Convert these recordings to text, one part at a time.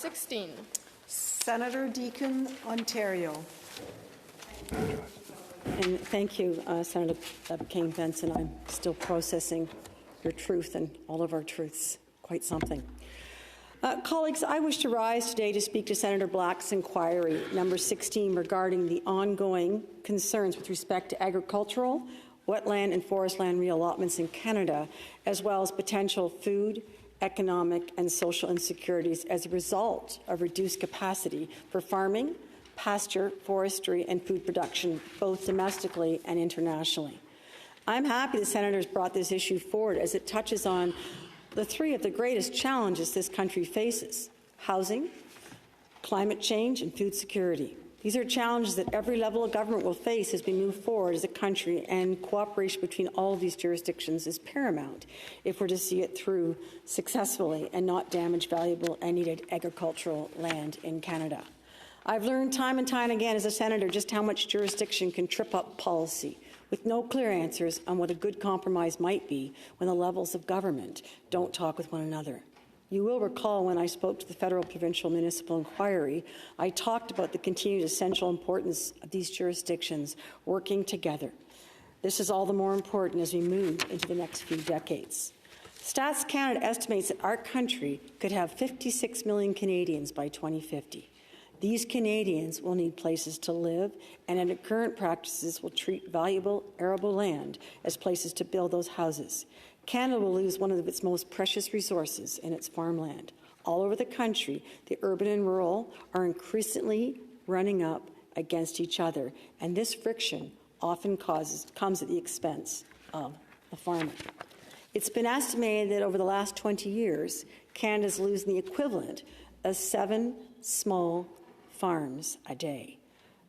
16. Senator Deakin, Ontario. And thank you, Senator Kane-Benson. I'm still processing your truth and all of our truths. Quite something. Colleagues, I wish to rise today to speak to Senator Black's inquiry, number 16, regarding the ongoing concerns with respect to agricultural, wetland and forest land reallotments in Canada, as well as potential food, economic and social insecurities as a result of reduced capacity for farming, pasture, forestry and food production, both domestically and internationally. I'm happy the Senators brought this issue forward as it touches on the three of the greatest challenges this country faces: housing, climate change and food security. These are challenges that every level of government will face as we move forward as a country, and cooperation between all of these jurisdictions is paramount if we're to see it through successfully and not damage valuable and needed agricultural land in Canada. I've learned time and time again as a senator just how much jurisdiction can trip up policy, with no clear answers on what a good compromise might be when the levels of government don't talk with one another. You will recall when I spoke to the Federal Provincial Municipal Inquiry, I talked about the continued essential importance of these jurisdictions working together. This is all the more important as we move into the next few decades. Stats Canada estimates that our country could have 56 million Canadians by 2050. These Canadians will need places to live, and under current practices will treat valuable arable land as places to build those houses. Canada will lose one of its most precious resources in its farmland. All over the country, the urban and rural are increasingly running up against each other, and this friction often comes at the expense of the farmer. It's been estimated that over the last 20 years, Canada is losing the equivalent of 7 small farms a day.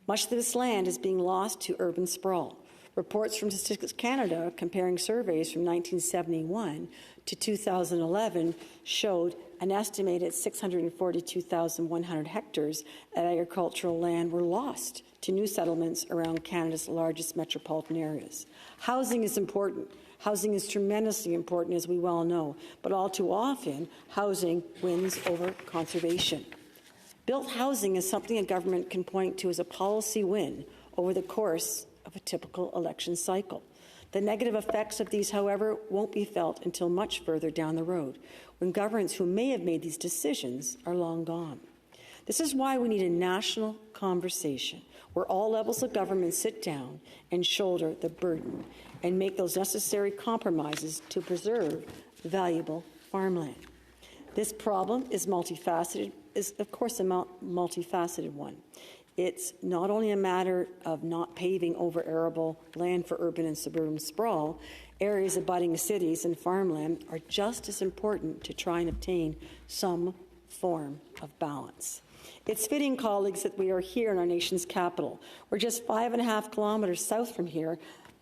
Much of this land is being lost to urban sprawl. Reports from Statistics Canada comparing surveys from 1971 to 2011 showed an estimated 642,100 hectares of agricultural land were lost to new settlements around Canada's largest metropolitan areas. Housing is important. Housing is tremendously important, as we well know, but all too often, housing wins over conservation. Built housing is something a government can point to as a policy win over the course of a typical election cycle. The negative effects of these, however, won't be felt until much further down the road, when governments who may have made these decisions are long gone. This is why we need a national conversation where all levels of government sit down and shoulder the burden and make those necessary compromises to preserve valuable farmland. This problem is multifaceted, is of course a multifaceted one. It's not only a matter of not paving over arable land for urban and suburban sprawl. Areas abutting cities and farmland are just as important to try and obtain some form of balance. It's fitting, colleagues, that we are here in our nation's capital. We're just 5.5 kilometres south from here.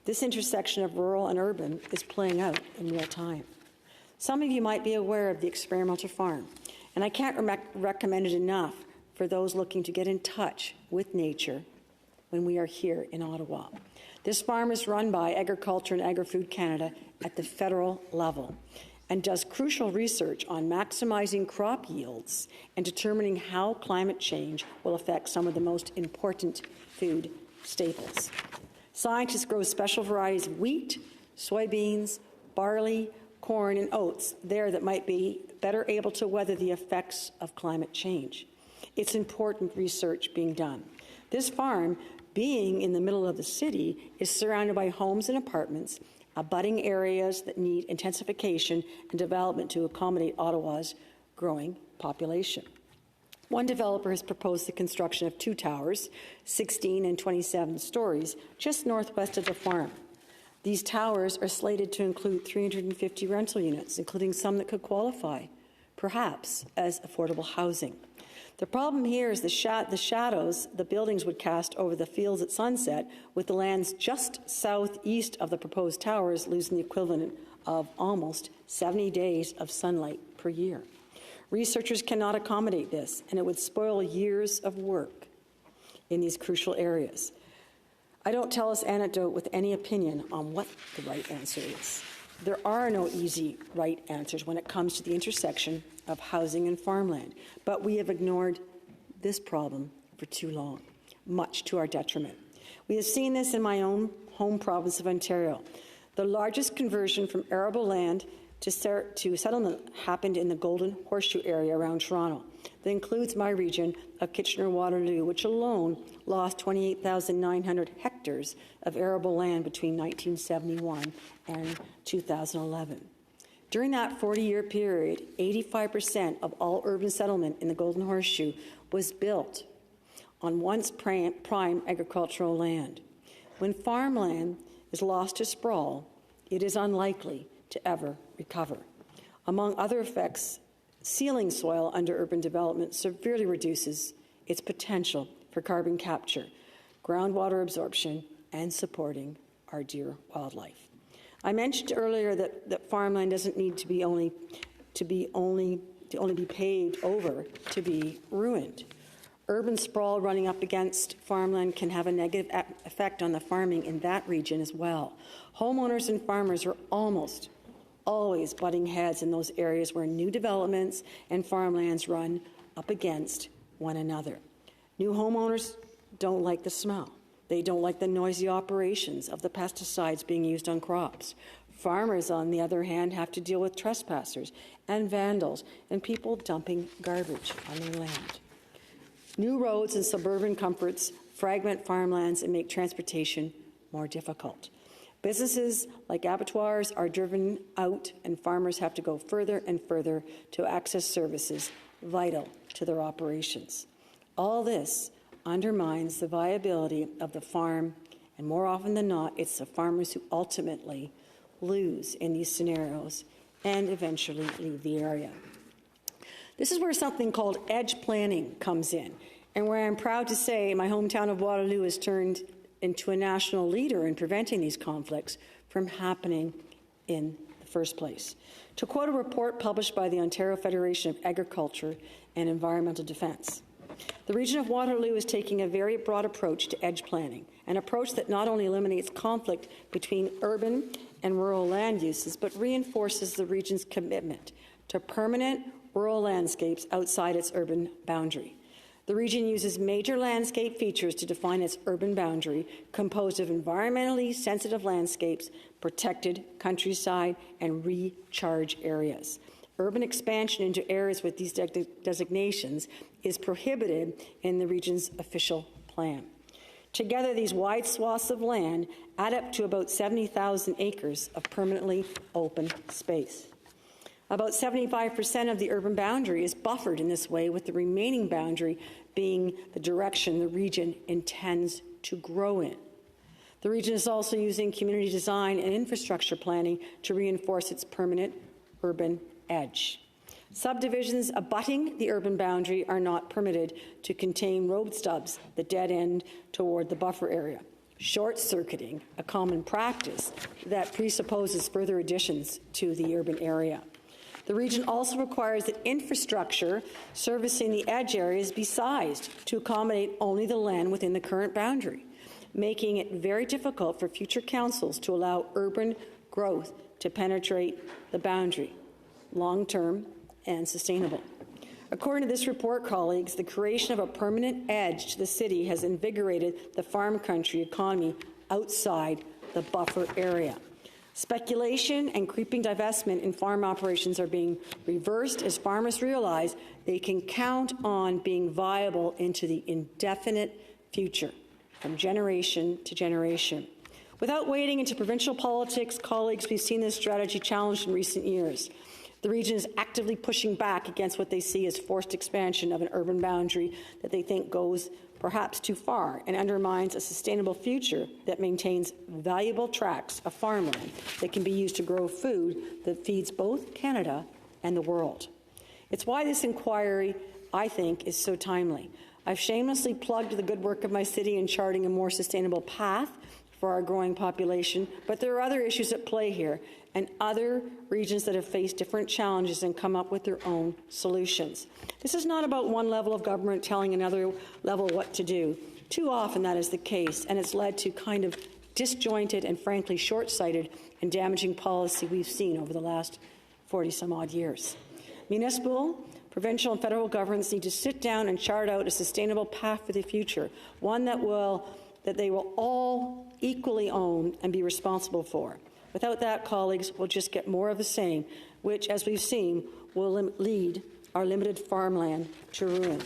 This intersection of rural and urban is playing out in real time. Some of you might be aware of the experimental farm, and I can't recommend it enough for those looking to get in touch with nature when we are here in Ottawa. This farm is run by Agriculture and Agri-Food Canada at the federal level and does crucial research on maximizing crop yields and determining how climate change will affect some of the most important food staples. Scientists grow special varieties of wheat, soybeans, barley, corn and oats there that might be better able to weather the effects of climate change. It's important research being done. This farm, being in the middle of the city, is surrounded by homes and apartments, abutting areas that need intensification and development to accommodate Ottawa's growing population. One developer has proposed the construction of 2 towers, 16 and 27 stories, just northwest of the farm. These towers are slated to include 350 rental units, including some that could qualify, perhaps, as affordable housing. The problem here is the shadows the buildings would cast over the fields at sunset, with the lands just southeast of the proposed towers losing the equivalent of almost 70 days of sunlight per year. Researchers cannot accommodate this, and it would spoil years of work in these crucial areas. I don't tell this anecdote with any opinion on what the right answer is. There are no easy right answers when it comes to the intersection of housing and farmland. But we have ignored this problem for too long, much to our detriment. We have seen this in my own home province of Ontario. The largest conversion from arable land to settlement happened in the Golden Horseshoe area around Toronto. That includes my region of Kitchener-Waterloo, which alone lost 28,900 hectares of arable land between 1971 and 2011. During that 40-year period, 85% of all urban settlement in the Golden Horseshoe was built on once prime agricultural land. When farmland is lost to sprawl, it is unlikely to ever recover. Among other effects, sealing soil under urban development severely reduces its potential for carbon capture, groundwater absorption, and supporting our dear wildlife. I mentioned earlier that farmland doesn't need to only be paved over to be ruined. Urban sprawl running up against farmland can have a negative effect on the farming in that region as well. Homeowners and farmers are almost always butting heads in those areas where new developments and farmlands run up against one another. New homeowners don't like the smell. They don't like the noisy operations of the pesticides being used on crops. Farmers, on the other hand, have to deal with trespassers and vandals and people dumping garbage on their land. New roads and suburban comforts fragment farmlands and make transportation more difficult. Businesses like abattoirs are driven out, and farmers have to go further and further to access services vital to their operations. All this undermines the viability of the farm, and more often than not, it's the farmers who ultimately lose in these scenarios and eventually leave the area. This is where something called edge planning comes in, and where I'm proud to say my hometown of Waterloo has turned into a national leader in preventing these conflicts from happening in the first place. To quote a report published by the Ontario Federation of Agriculture and Environmental Defence, the region of Waterloo is taking a very broad approach to edge planning, an approach that not only eliminates conflict between urban and rural land uses, but reinforces the region's commitment to permanent rural landscapes outside its urban boundary. The region uses major landscape features to define its urban boundary, composed of environmentally sensitive landscapes, protected countryside, and recharge areas. Urban expansion into areas with these designations is prohibited in the region's official plan. Together, these wide swaths of land add up to about 70,000 acres of permanently open space. About 75% of the urban boundary is buffered in this way, with the remaining boundary being the direction the region intends to grow in. The region is also using community design and infrastructure planning to reinforce its permanent urban edge. Subdivisions abutting the urban boundary are not permitted to contain road stubs that dead end toward the buffer area, short-circuiting a common practice that presupposes further additions to the urban area. The region also requires that infrastructure servicing the edge areas be sized to accommodate only the land within the current boundary, making it very difficult for future councils to allow urban growth to penetrate the boundary, long-term and sustainable. According to this report, colleagues, the creation of a permanent edge to the city has invigorated the farm country economy outside the buffer area. Speculation and creeping divestment in farm operations are being reversed as farmers realize they can count on being viable into the indefinite future, from generation to generation. Without wading into provincial politics, colleagues, we've seen this strategy challenged in recent years. The region is actively pushing back against what they see as forced expansion of an urban boundary that they think goes perhaps too far and undermines a sustainable future that maintains valuable tracts of farmland that can be used to grow food that feeds both Canada and the world. It's why this inquiry, I think, is so timely. I've shamelessly plugged the good work of my city in charting a more sustainable path for our growing population, but there are other issues at play here and other regions that have faced different challenges and come up with their own solutions. This is not about one level of government telling another level what to do. Too often that is the case, and it's led to kind of disjointed and frankly short-sighted and damaging policy we've seen over the last 40-some-odd years. Municipal provincial and federal governments need to sit down and chart out a sustainable path for the future, one that they will all equally own and be responsible for. Without that, colleagues, we'll just get more of the same, which, as we've seen, will lead our limited farmland to ruin.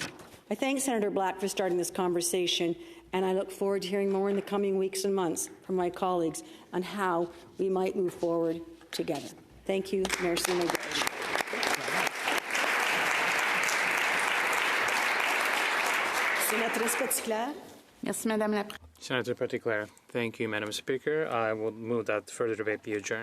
I thank Senator Black for starting this conversation, and I look forward to hearing more in the coming weeks and months from my colleagues on how we might move forward together. Thank you. Merci. Sénatrice Petitclerc. Merci, Madame la Senator Petitclerc. Thank you, Madam Speaker. I will move that further debate be adjourned.